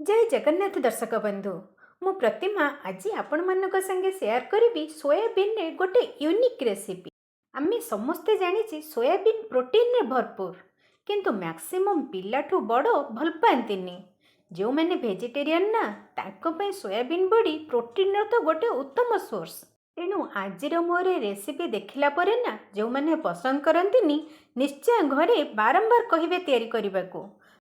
जय जगन्नाथ दर्शक बंधु मु प्रतिमा आज आपण मानक संगे शेयर करी सोयाबीन रे गोटे यूनिक रेसिपी। आमे समस्ते जानी सोयाबीन प्रोटीन रे भरपूर किंतु मैक्सिमम पिलाठू बड़ भल पाती जो मैंने वेजिटेरियन ना तांको पई सोयाबीन बड़ी प्रोटीन रो तो गोटे उत्तम सोर्स। तेणु आज मोर रेसिपी देखला परे ना जो मैंने पसंद करंतिनी निश्चय घरे बारंबार कहिबे तैयारी करने को।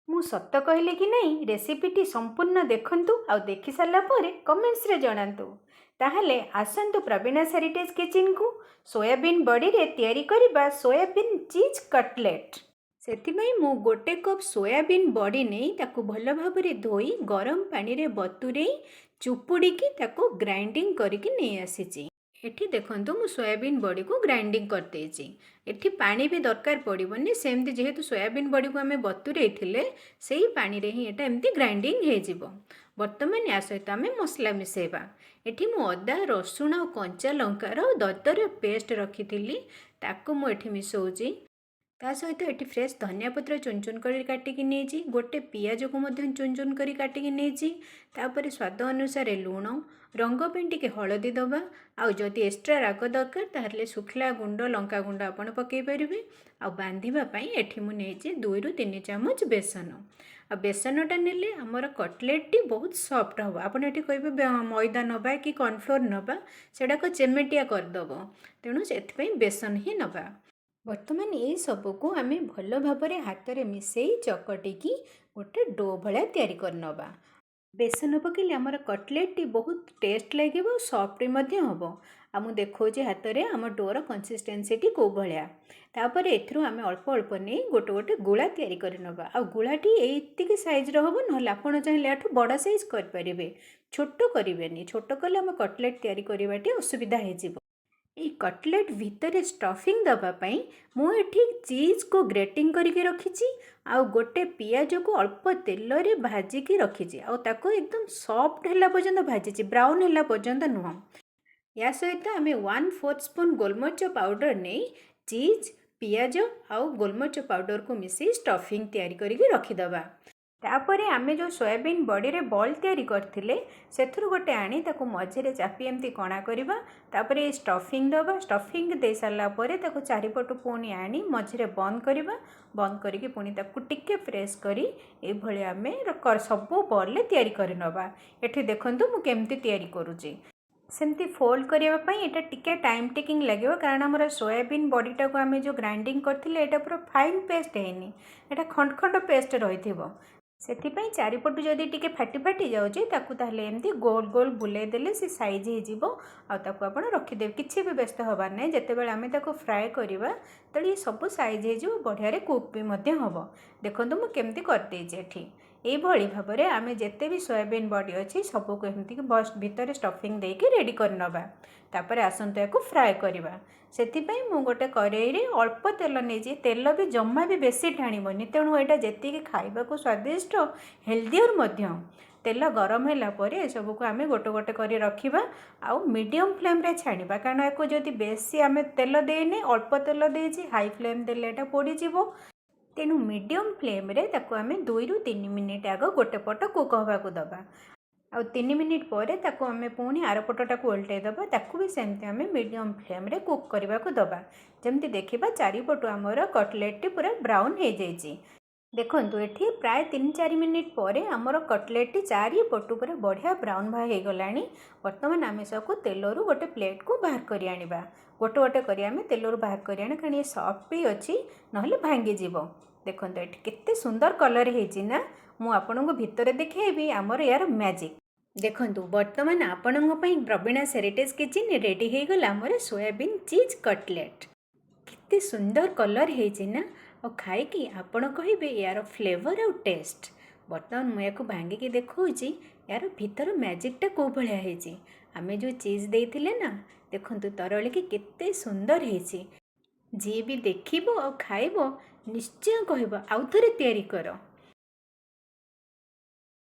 मु सत कहले कि नहीं रेसिपीटी संपूर्ण देखंतु आ देखि सारा पर कमेंट्स रे जणांतु। ताहले आसंतु प्रवीणास हेरिटेज किचन को सोयाबीन बड़ी रे तैयारी करिबा सोयाबीन चीज कटलेट। सेथिପାଇଁ मु गोटे कप सोयाबीन बड़ी नहीं ताकू भल भाबरे धोई गरम पानी रे बतुरेई चुपुड़ी ताकू ग्राइंडिंग करके नहीं आसीची। एठी देखंतु मु सोयाबीन बड़ी को ग्राइंडिंग करदेची। एठी पानी भी दरकार पड़िबनी सेमती जेहेतु सोयाबीन बड़ी को आमे बतुरेइथिले सेही पानी रे ही एटा एमती ग्राइंडिंग हे जिवो। वर्तमान या सहित आमे मसला मिसेबा। एठी मु अदा रसुण और कंचा लंकार दरदर पेस्ट रखिथिली ताकू मु एठी मिसौची। ता सहित एटी फ्रेश धनिया पत्र चुन चुन कर काटिकी नहीं गोटे पियाज को चुन चुन कर काटिकी नहीं तापर स्वाद अनुसार लुण रंग टी हलदी दबा आदि एक्सट्रा राग दरकार ताहले सुखला गुंड लंका गुंड आपण पकई पारे आ बांधापी एठी मुझे 2 ରୁ 3 चामच बेसन आ बेसनटा नेले आमर कटलेट बहुत सॉफ्ट हम। आपड़ ये कहे मैदा नवा कि कॉर्नफ्लोर नवा सेटाक चेमेटिया करदब तेणु से बेसन ही नवा। वर्तमान ये सबको आम भल भाव हाथ में मिसई चकटिकी गोटे डो भाया तैयारी करनबा। बेसन पकड़े आमर कटलेट टी बहुत टेस्ट लगे सॉफ्ट हम। आम देखो हाथ में आम डोर कंसिस्टेंसी टी कौ भाया तापर एथरू आम अल्प अल्प नहीं गोटे गोटे गुला तैयारी करनबा। आ गुलाटी एतिकी साइज हम ना आपड़ चाहिए आठू बड़ साइज करेंगे छोट करेंगे छोट कले आम कटलेट तैयारी करवाटी असुविधा हो। ये कटलेट भितर स्टफिंग दवापाई मुझे चीज को ग्रेटिंग करके रखी आउ गोटे पियाज को अल्प तेल रे भाजिकी रखी आको एकदम सॉफ्ट है पर्यंत भाजी ब्राउन है पर्यंत नुह। या सहित आम 1/4 स्पून गोलमरिच पाउडर नहीं चीज पियाज आउ गोलमरिच पाउडर को मिसई स्टफिंग तैयारी करके रखीदबा। तापरे आमे जो सोयाबीन बड़ी रे बॉल तैयारी करथिले सेथुरु गोटे आनी ताको मझिरे चापी एमती कणा करिबा तापरे स्टफिंग दबा। स्टफिंग दे सारा परे ताको चारिपटु पुणी आनी मझिरे बंद करिबा। बंद करिके पुणी ताको टिके प्रेस करी ए भली आमे सब बॉल ले तैयारी करि नबा। एठी देखंतु मु केमती तैयारी करूची सेमती फोल्ड करने ये टिके टाइम टेकिंग लगे कारण आम सोयाबीन बड़ीटा को आम जो ग्राइंडिंग करथिले एटा पूरा फाइन पेस्ट हैनी एटा खंड खंड पेस्ट रही सेथिपाई चारिपटु जदि टिके फाटी फाटी जाउची ताकू ताहले एमती गोल गोल बुले देले से साइज हे जिवो आ ताकू आपण रखि देबे किछि भी व्यस्त होबार नै। जेतेबेले आमे ताकू फ्राए करिबा तळे ये सब साइज हे जिवो बढ़िया रे कुक भी मध्य हबो। देखंतु मु केमती करते जे एठी ए भली भाबरे आमे जेते भी सोयाबीन बॉडी अछि सब को एमती बस भीतर स्टफिंग देके रेडी करनबा। तापर आसंतो याको फ्राए करिबा। सेथिपाई मु गोटे कड़ाई रे अल्प तेल नहीं तेल भी जम्मा भी बेसी टाणीबनी तेणु यहाँ जी खाइबा को स्वादिष्ट हेल्दियर मध्य। तेल गरम है ये सब को आम गोटे गोटे कर रखा आउ मीडियम फ्लेम रे छाणीबा कारण या जदि बेसी आम तेल देने अल्प तेल देछि हाई फ्लेम देले एटा पोड़ीजिवो तेणु मीडियम फ्लेम रे ताको आम 2 ରୁ 3 मिनिट आग गोटे पट कुक हवा को दबा। आ 3 मिनिट पर ताको आमे पुणी आर पटटा को उल्टे दबा ताकू भी सेमती आमे मीडियम फ्लेम रे कुक करबा को दबा। जमती देखिबा चारिपटु आमर कटलेट टी पूरा ब्राउन हो जाइए। देखंतु एठी प्राय 3-4 मिनिट पर आमर कटलेट टी चारिपटु पूरा बढ़िया ब्राउन भा हो गलानी। वर्तमान आमे सबको तेलरू गोटे प्लेट को बाहर करि आनिबा। गोटे गोटे करी आमे तेलरू बाहर करि आने कारण ये सॉफ्ट भी अच्छी नहले भांगी जीवो। देखंतु एठी केते सुंदर कलर हेछि ना मु आपनको भितर देखैबी आमर यार मैजिक। देखंतु वर्तमान आपणଙ୍କ ପାଇଁ प्रवीणास हेरिटेज किचन रेडी हो गला मोर सोयाबीन चीज कटलेट। कितने सुंदर कलर है ना और खाई आपण कहे यार फ्लेवर आउ टेस्ट। बर्तमान मुझे भांगिकी देखी यार भीतर मैजिकटा कौ भाया है आम जो चीज देते ना देखंतु तरल की केते सुंदर है। जी भी देखिबो और खाइबो निश्चय कहबो आउ थरे तैयारी करो।